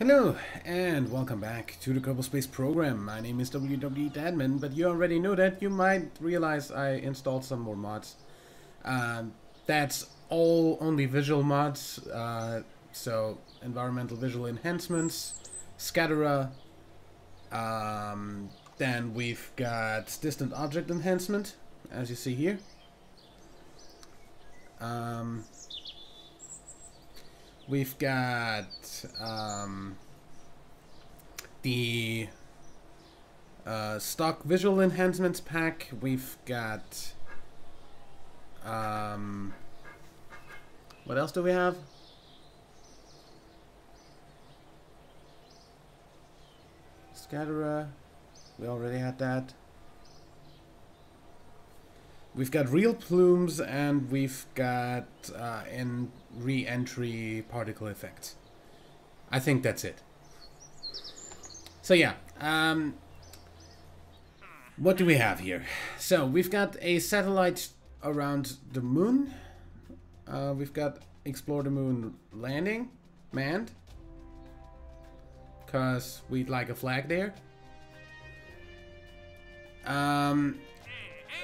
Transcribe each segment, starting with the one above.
Hello and welcome back to the Kerbal Space program. My name is Dadman, but you already know that. You might realize I installed some more mods. That's all only visual mods, so environmental visual enhancements, scatterer, then we've got distant object enhancement, as you see here. We've got the stock visual enhancements pack. We've got what else do we have? Scatterer. We already had that. We've got real plumes, and we've got in reentry particle effects. I think that's it. So yeah, what do we have here? So we've got a satellite around the moon. We've got explore the moon landing, manned, cause we'd like a flag there.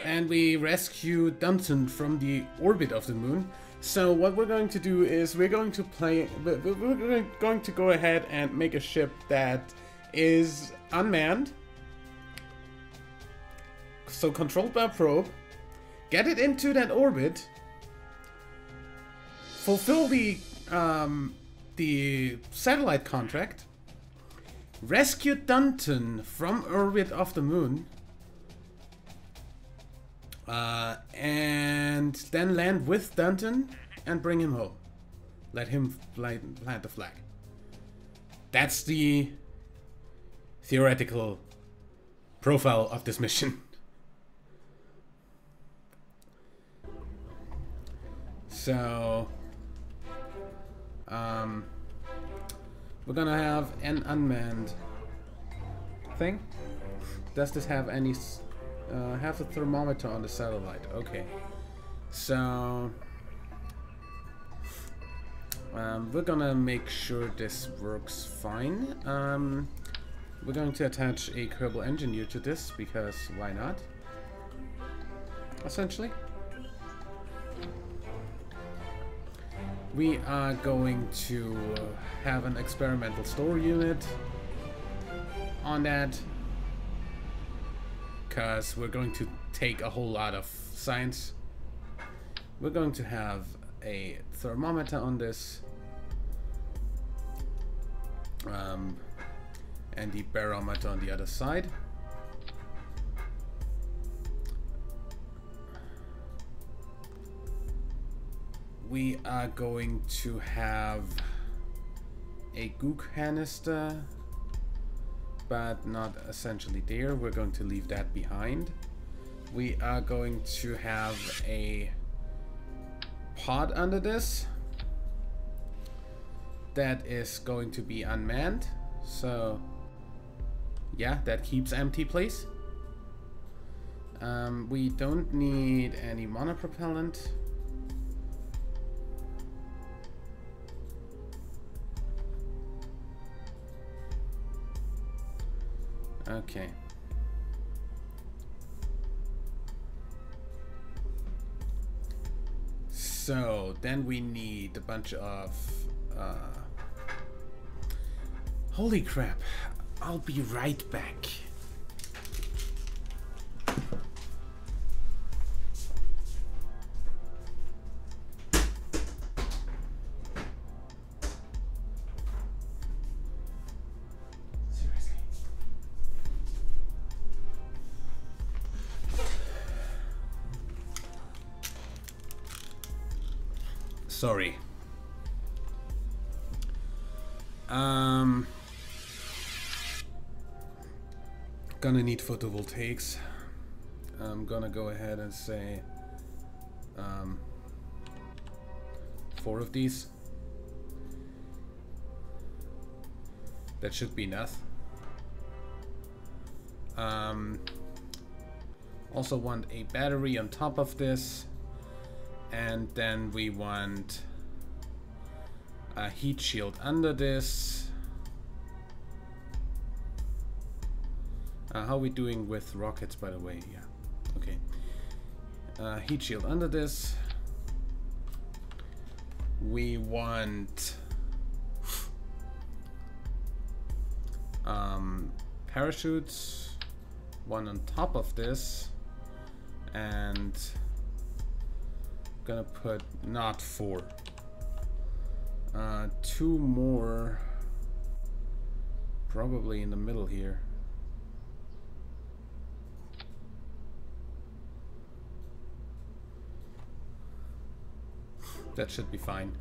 And we rescue Dunton from the orbit of the moon. So what we're going to do is we're going to go ahead and make a ship that is unmanned, so controlled by a probe, get it into that orbit, fulfill the satellite contract, rescue Dunton from orbit of the moon, and then land with Dunton and bring him home. Let him plant the flag. That's the theoretical profile of this mission. So, we're gonna have an unmanned thing. Does this have any... have a thermometer on the satellite. Okay. So we're gonna make sure this works fine. We're going to attach a Kerbal engineer to this because why not? Essentially. We are going to have an experimental store unit on that, because we're going to take a whole lot of science. We're going to have a thermometer on this, and the barometer on the other side. We are going to have a gook canister, but not essentially there. We're going to leave that behind. We are going to have a pod under this that is going to be unmanned. So yeah, that keeps empty place. We don't need any monopropellant. Okay. So then we need a bunch of holy crap. I'll be right back. Sorry. Gonna need photovoltaics. I'm gonna go ahead and say 4 of these. That should be enough. Also want a battery on top of this. And then we want a heat shield under this. How are we doing with rockets, by the way? Yeah, okay. Heat shield under this. We want parachutes, one on top of this, and gonna put not 4. 2 more probably in the middle here. That should be fine.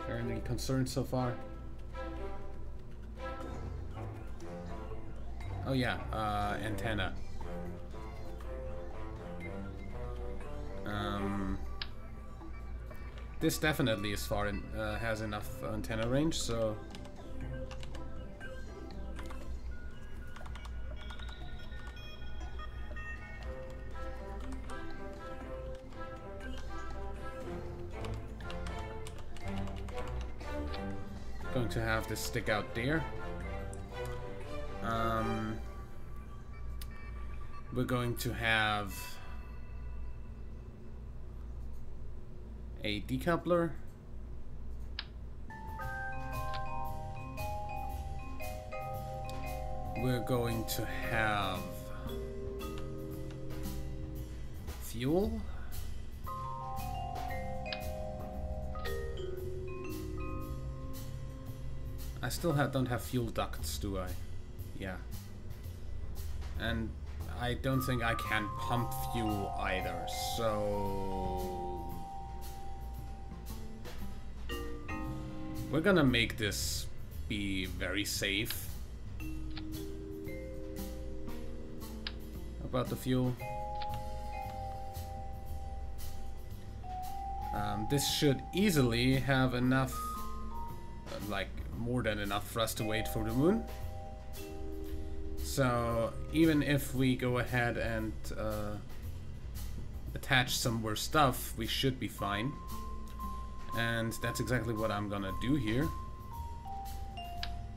Are there any concerns so far? Oh yeah, antenna. This definitely is far and has enough antenna range, so going to have this stick out there. We're going to have a decoupler. We're going to have fuel. I still don't have fuel ducts, do I? Yeah. And I don't think I can pump fuel either, so we're gonna make this be very safe about the fuel. This should easily have enough, like more than enough for us to wait for the moon. So even if we go ahead and attach some more stuff, we should be fine. And that's exactly what I'm gonna do here.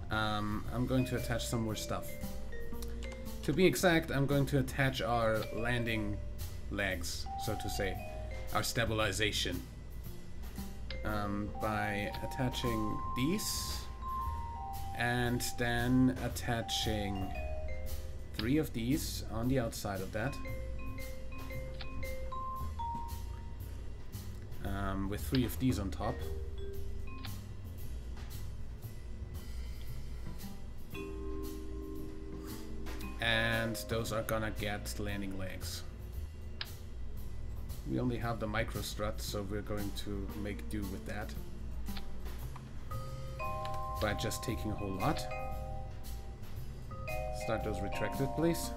I'm going to attach some more stuff. To be exact, I'm going to attach our landing legs, so to say, our stabilization, by attaching these and then attaching 3 of these on the outside of that, with 3 of these on top. And those are gonna get landing legs. We only have the micro strut, so we're going to make do with that by just taking a whole lot. Start those retracted, please.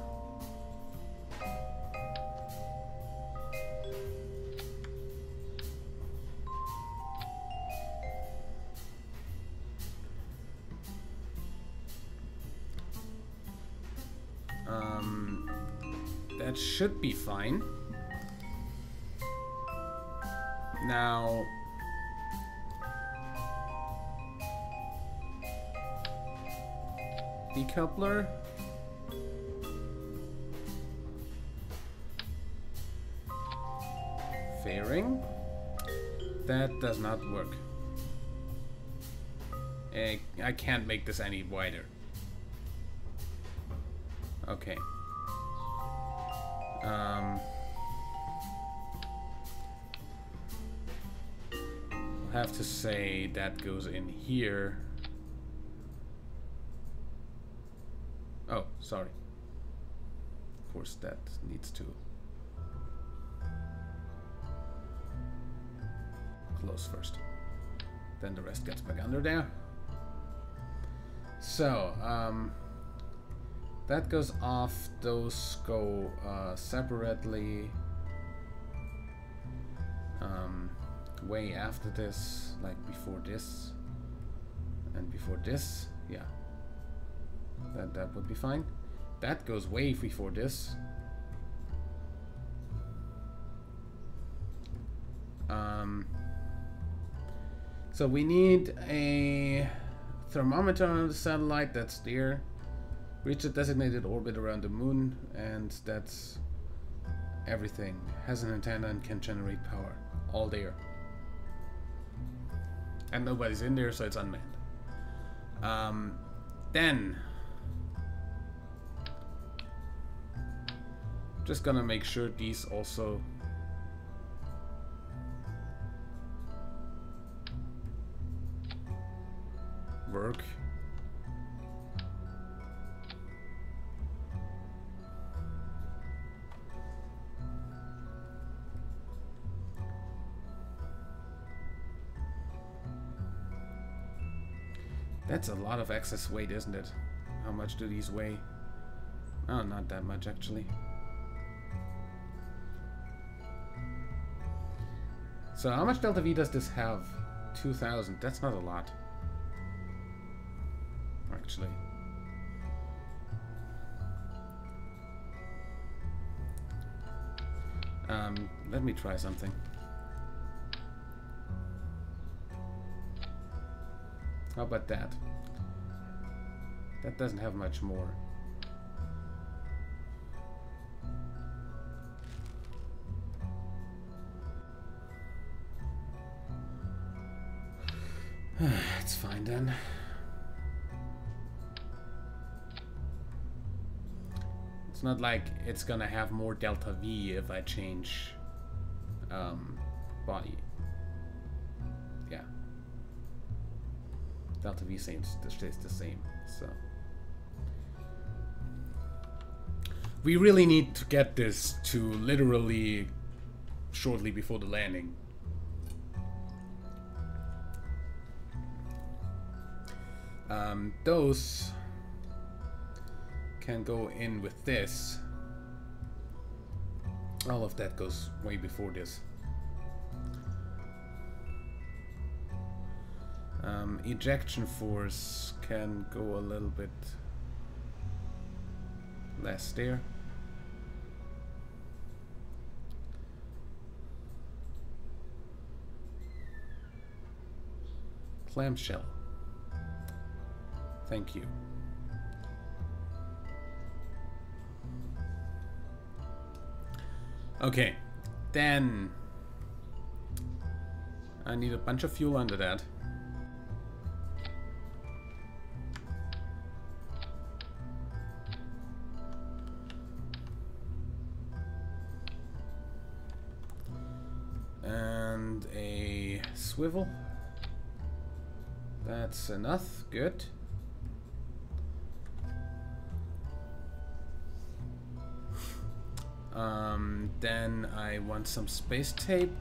That should be fine. Now, decoupler. Fairing. That does not work. I can't make this any wider. Okay. I'll have to say that goes in here. Oh, sorry. Of course, that needs to close first. Then the rest gets back under there. So, that goes off. Those go separately. Way after this, like before this, and before this. Yeah, that would be fine. That goes way before this. So we need a thermometer on the satellite. That's there. Reach the designated orbit around the moon, and that's everything. Has an antenna and can generate power. All there. And nobody's in there, so it's unmanned. Then just gonna make sure these also work. That's a lot of excess weight, isn't it? How much do these weigh? Oh, not that much, actually. So how much Delta V does this have? 2,000. That's not a lot. Actually. Let me try something. How about that? That doesn't have much more. It's fine then. It's not like it's gonna have more Delta V if I change body. Yeah. Delta V stays the same, so. We really need to get this to literally shortly before the landing. Those can go in with this. All of that goes way before this. Ejection force can go a little bit less there. Clamshell. Thank you. Okay, then I need a bunch of fuel under that. And a swivel. That's enough. Good. Then I want some space tape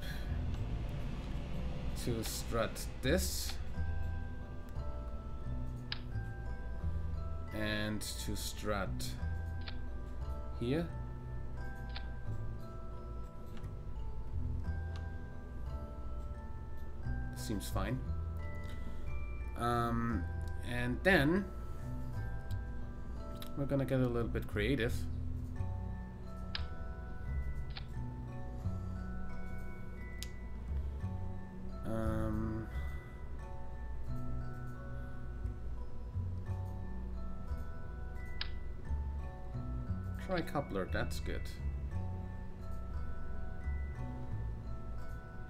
to strut this and to strut here. Seems fine. And then we're gonna get a little bit creative. Tri-coupler, that's good.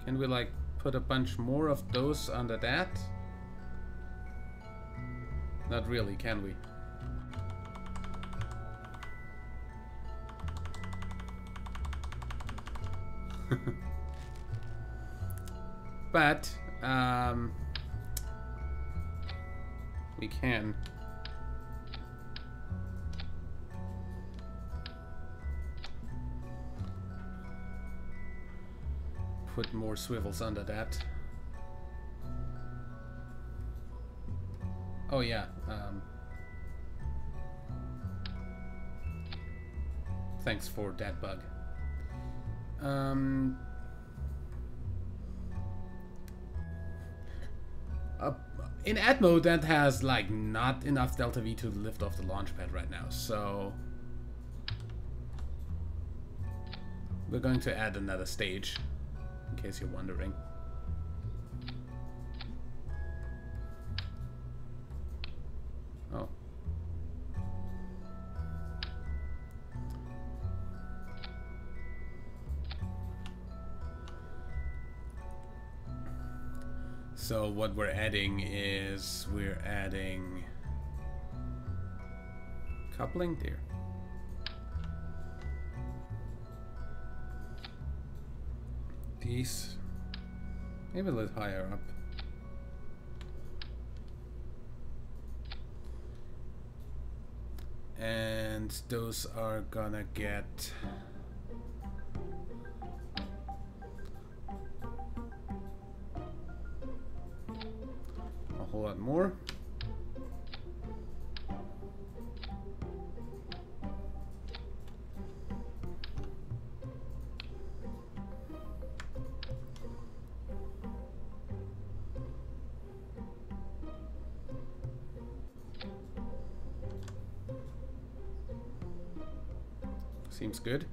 Can we like put a bunch more of those under that? Not really, can we? But we can. Put more swivels under that. Oh yeah. Thanks for that bug. In ad mode, that has like not enough Delta V to lift off the launch pad right now, so we're going to add another stage, in case you're wondering. Oh. So what we're adding is we're adding coupling there. These maybe a little higher up. And those are gonna get a whole lot more. Seems good.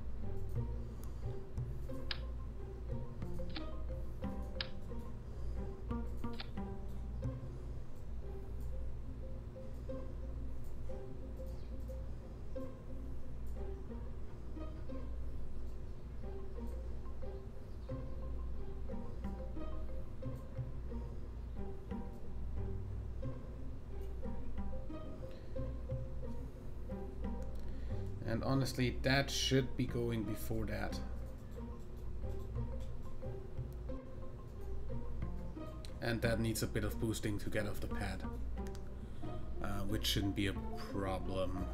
And honestly, that should be going before that. And that needs a bit of boosting to get off the pad. Which shouldn't be a problem.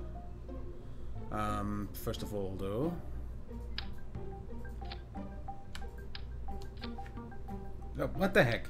First of all, though... Oh, what the heck?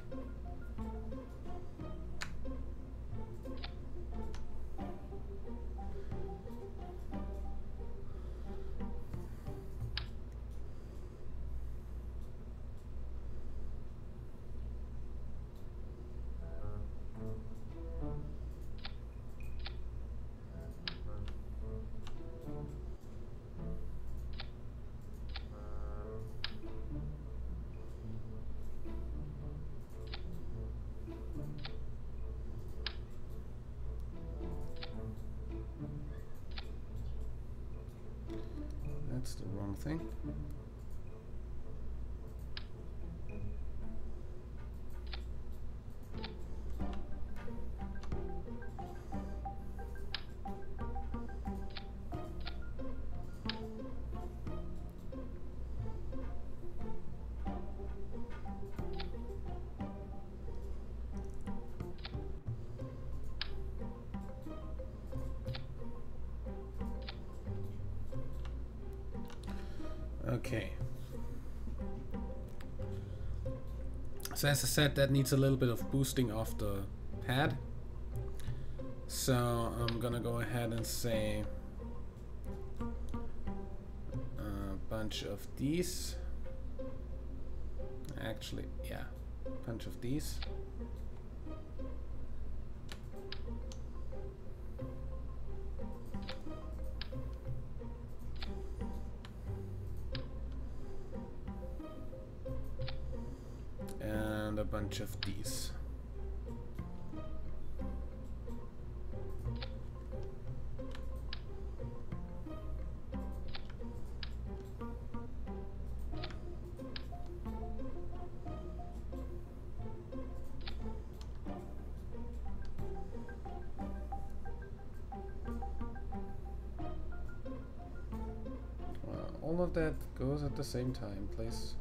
That's the wrong thing. Okay. So as I said, that needs a little bit of boosting off the pad. So I'm gonna go ahead and say a bunch of these. Actually, yeah, a bunch of these. And a bunch of these. All of that goes at the same time, please.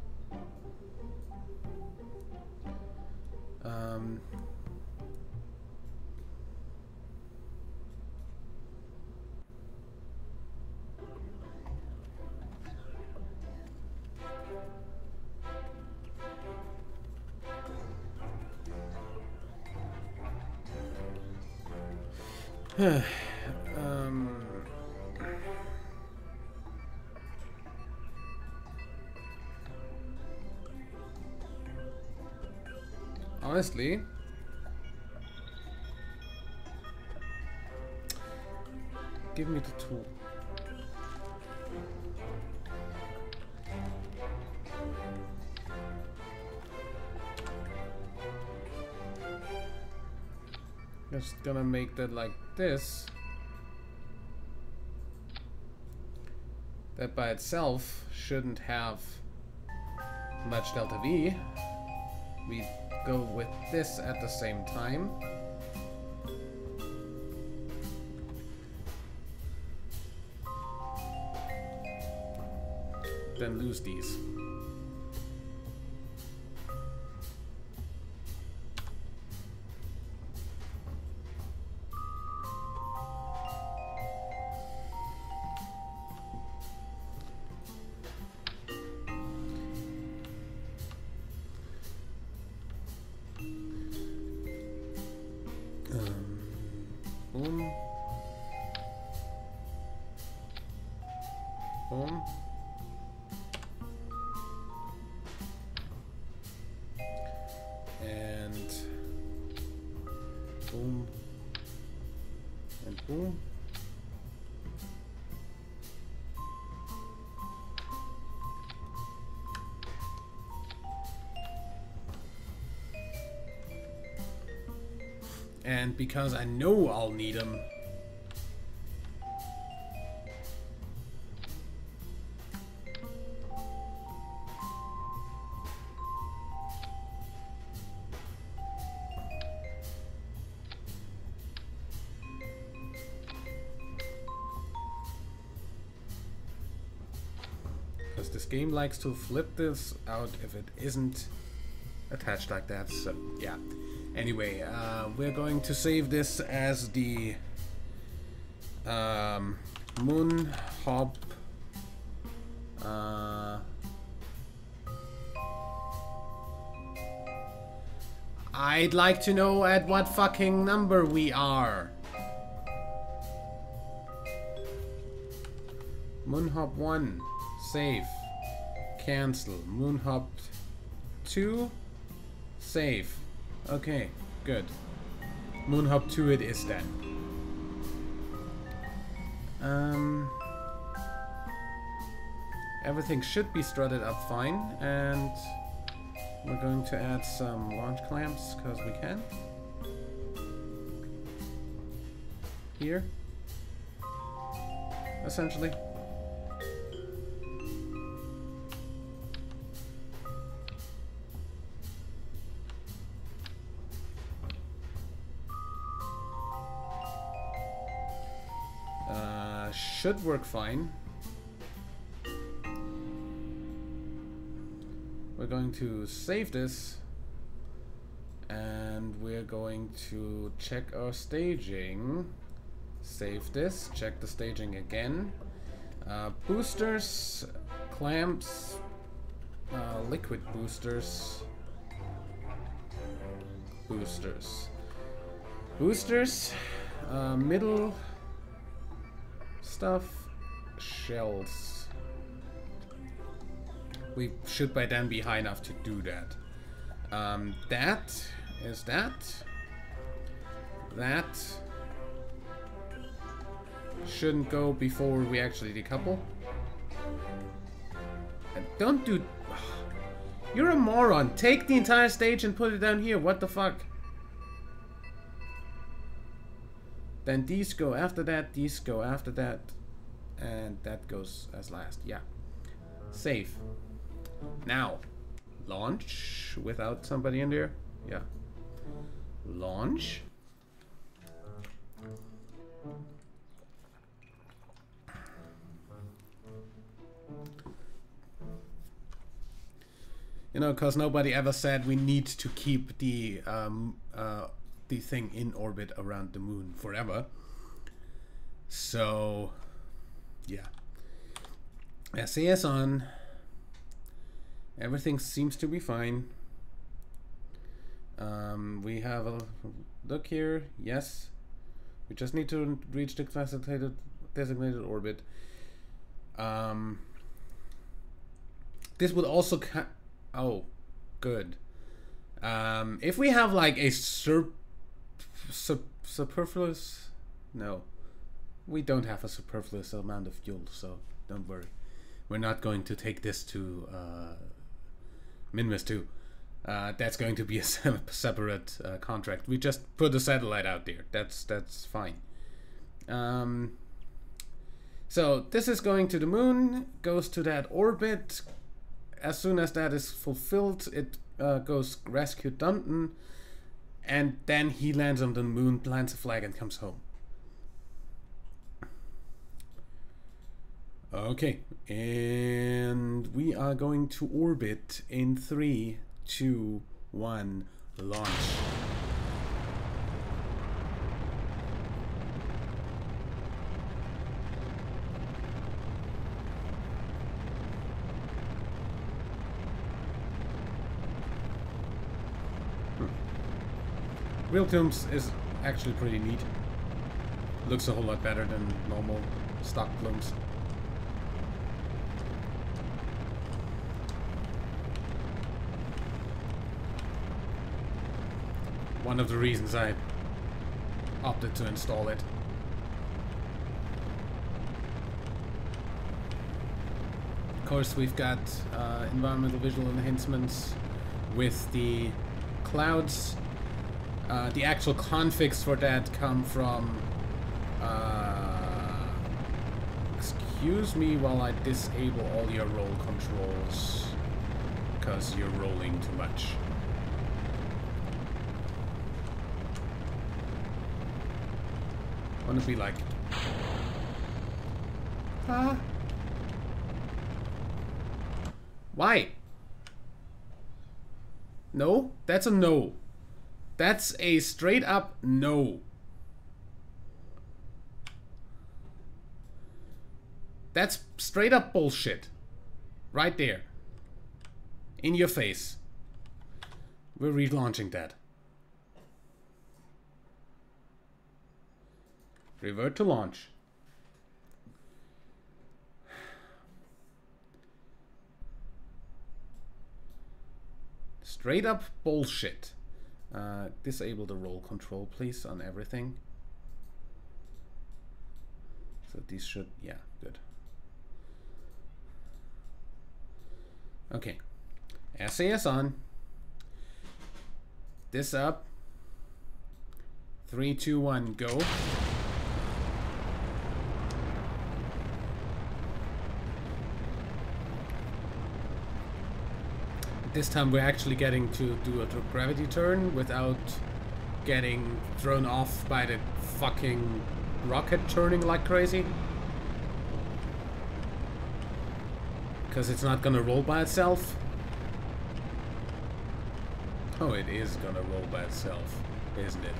Honestly, give me the tool. Just gonna make that like this. That by itself shouldn't have much delta V. We go with this at the same time. Then lose these. Boom. Boom. And boom. And boom. And because I know I'll need them, because this game likes to flip this out if it isn't attached like that, so yeah. Anyway, we're going to save this as the Moon Hop I'd like to know at what fucking number we are. Moonhop 1, save, cancel. Moonhop 2, save. Okay, good. Moonhop 2 it is then. Everything should be strutted up fine, and we're going to add some launch clamps because we can. Here, essentially. Should work fine. We're going to save this, and we're going to check our staging. Save this, check the staging again. Boosters, clamps, liquid boosters, boosters, middle stuff, shells. We should by then be high enough to do that. That is that. That shouldn't go before we actually decouple. And don't do... You're a moron. Take the entire stage and put it down here. What the fuck? Then these go after that, these go after that, and that goes as last. Yeah. Save. Now, launch without somebody in there. Yeah. Launch. You know, because nobody ever said we need to keep the thing in orbit around the moon forever. So, yeah. SAS on. Everything seems to be fine. We have a look here. Yes. We just need to reach the designated orbit. This would also oh, good. If we have like a superfluous... No. We don't have a superfluous amount of fuel, so don't worry. We're not going to take this to Minmus 2. That's going to be a separate contract. We just put a satellite out there. That's fine. So this is going to the moon, goes to that orbit. As soon as that is fulfilled, it goes rescue Dunton, and then he lands on the moon, plants a flag, and comes home. Okay, and we are going to orbit in 3, 2, 1, launch. Real Plumes is actually pretty neat. Looks a whole lot better than normal stock Plumes. One of the reasons I opted to install it. Of course, we've got environmental visual enhancements with the clouds. The actual configs for that come from... excuse me while I disable all your roll controls, because you're rolling too much. I want to be like... Huh? Why? No? That's a no. That's a straight up no. That's straight up bullshit. Right there. In your face. We're relaunching that. Revert to launch. Straight up bullshit. Disable the roll control, please, on everything. So these should... yeah, good. Okay. SAS on. This up. 3, 2, 1, go. This time we're actually getting to do a gravity turn without getting thrown off by the fucking rocket turning like crazy. Because it's not gonna roll by itself. Oh, it is gonna roll by itself, isn't it?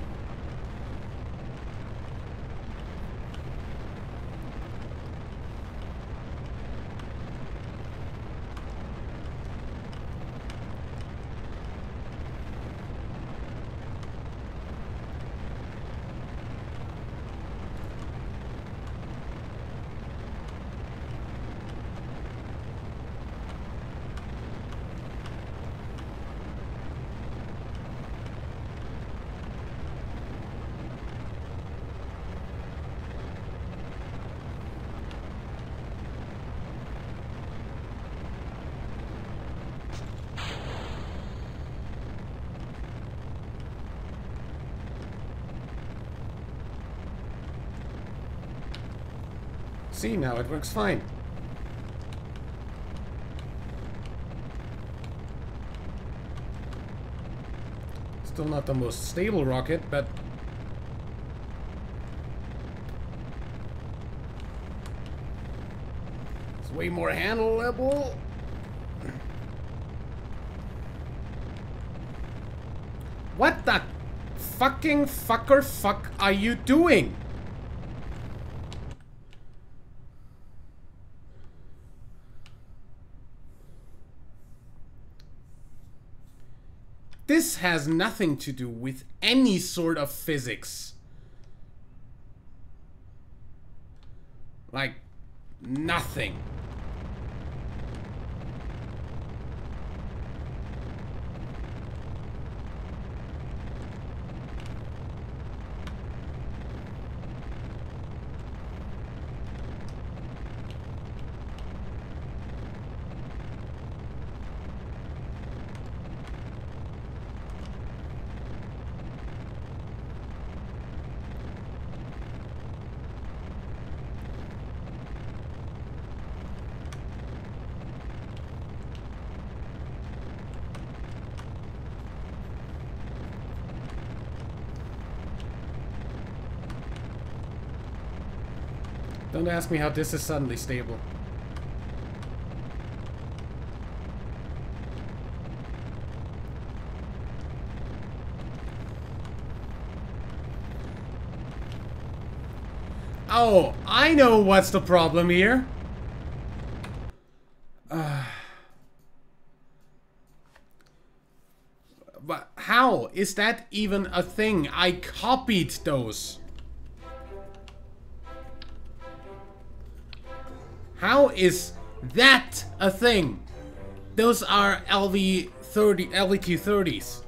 See, now it works fine. Still not the most stable rocket, but it's way more handleable. What the fucking fuck are you doing? This has nothing to do with any sort of physics. Like, nothing. Don't ask me how this is suddenly stable. Oh, I know what's the problem here. But how is that even a thing? I copied those. How is that a thing? Those are LVQ30s.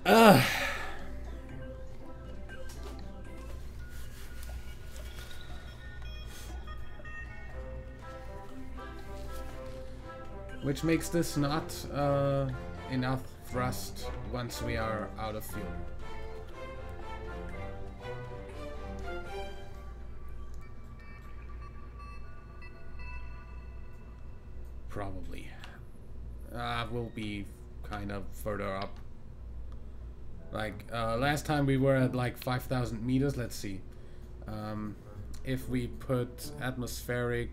Ugh. Which makes this not enough thrust once we are out of fuel. Probably. We'll be kind of further up. Like, last time we were at like 5,000 meters. Let's see. If we put atmospheric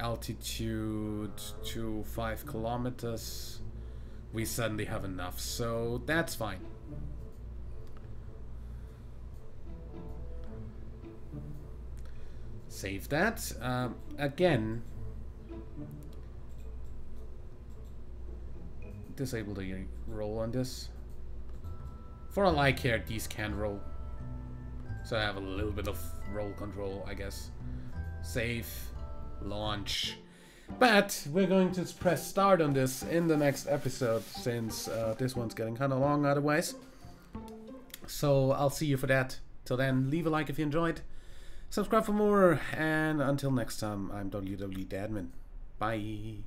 altitude to 5 kilometers, we suddenly have enough. So that's fine. Save that. Again. Disable the roll on this. For all I care, these can roll. So I have a little bit of roll control, I guess. Save. Launch. But we're going to press start on this in the next episode, since this one's getting kind of long otherwise. So I'll see you for that. Till then, leave a like if you enjoyed. Subscribe for more. And until next time, I'm WW Dadman. Bye.